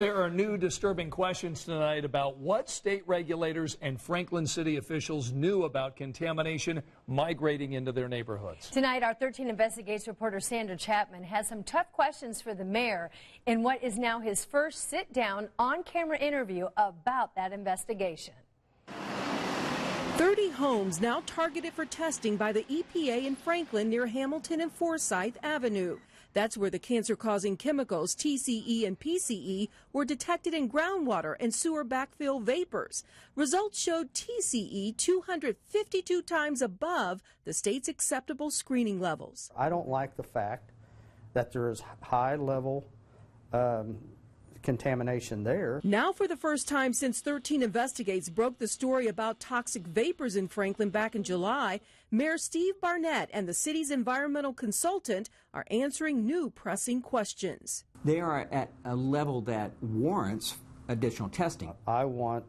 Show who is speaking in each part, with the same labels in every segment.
Speaker 1: There are new disturbing questions tonight about what state regulators and Franklin city officials knew about contamination migrating into their neighborhoods.
Speaker 2: Tonight, our 13 Investigates reporter Sandra Chapman has some tough questions for the mayor in what is now his first sit-down on-camera interview about that investigation.
Speaker 3: 30 homes now targeted for testing by the EPA in Franklin near Hamilton and Forsyth Avenue. That's where the cancer-causing chemicals TCE and PCE were detected in groundwater and sewer backfill vapors. Results showed TCE 252 times above the state's acceptable screening levels.
Speaker 4: I don't like the fact that there is high-level contamination there.
Speaker 3: Now, for the first time since 13 Investigates broke the story about toxic vapors in Franklin back in July, Mayor Steve Barnett and the city's environmental consultant are answering new pressing questions.
Speaker 5: They are at a level that warrants additional testing.
Speaker 4: I want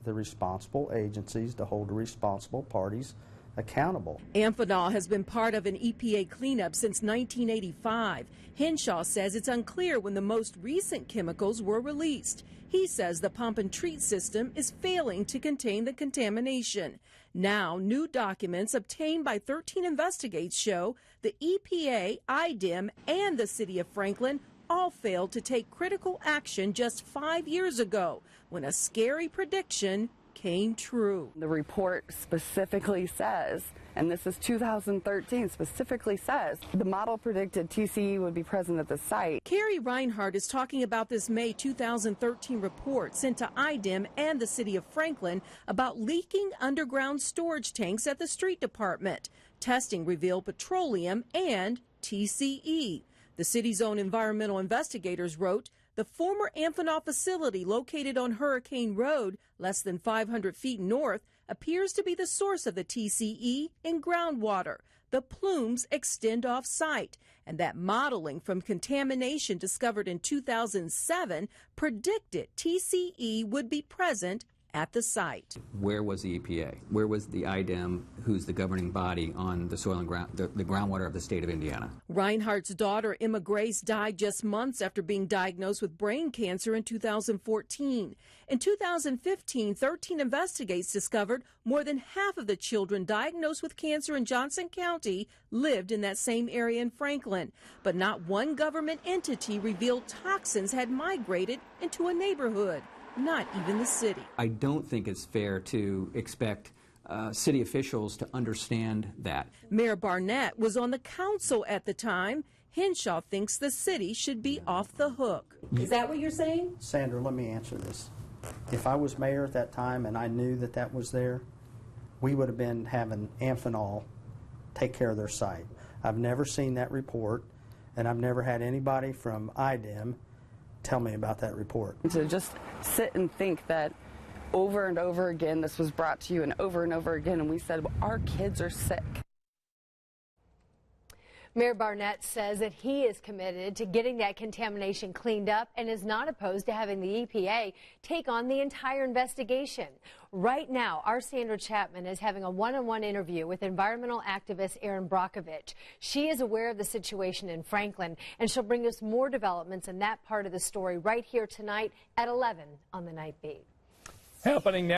Speaker 4: the responsible agencies to hold the responsible parties accountable.
Speaker 3: Amphenol has been part of an EPA cleanup since 1985. Henshaw says it's unclear when the most recent chemicals were released. He says the pump and treat system is failing to contain the contamination. Now, new documents obtained by 13 Investigates show the EPA, IDEM, and the city of Franklin all failed to take critical action just 5 years ago when a scary prediction came true.
Speaker 6: The report specifically says, and this is 2013, specifically says the model predicted TCE would be present at the site.
Speaker 3: Carrie Reinhardt is talking about this May 2013 report sent to IDEM and the city of Franklin about leaking underground storage tanks at the street department. Testing revealed petroleum and TCE. The city's own environmental investigators wrote, the former Amphenol facility located on Hurricane Road, less than 500 feet north, appears to be the source of the TCE in groundwater. The plumes extend off-site, and that modeling from contamination discovered in 2007 predicted TCE would be present at the site.
Speaker 5: Where was the EPA? Where was the IDEM, who's the governing body on the soil and the groundwater of the state of Indiana?
Speaker 3: Reinhardt's daughter, Emma Grace, died just months after being diagnosed with brain cancer in 2014. In 2015, 13 Investigates discovered more than half of the children diagnosed with cancer in Johnson County lived in that same area in Franklin. But not one government entity revealed toxins had migrated into a neighborhood. Not even the city.
Speaker 5: I don't think it's fair to expect city officials to understand that.
Speaker 3: Mayor Barnett was on the council at the time. Henshaw thinks the city should be off the hook. Is that what you're saying?
Speaker 4: Sandra, let me answer this. If I was mayor at that time and I knew that that was there, we would have been having Amphenol take care of their site. I've never seen that report, and I've never had anybody from IDEM tell me about that report.
Speaker 6: To just sit and think that over and over again this was brought to you and over again, and we said, well, our kids are sick.
Speaker 2: Mayor Barnett says that he is committed to getting that contamination cleaned up and is not opposed to having the EPA take on the entire investigation. Right now, our Sandra Chapman is having a one-on-one interview with environmental activist Erin Brockovich. She is aware of the situation in Franklin, and she'll bring us more developments in that part of the story right here tonight at 11 on the Night Beat.
Speaker 1: Happening now.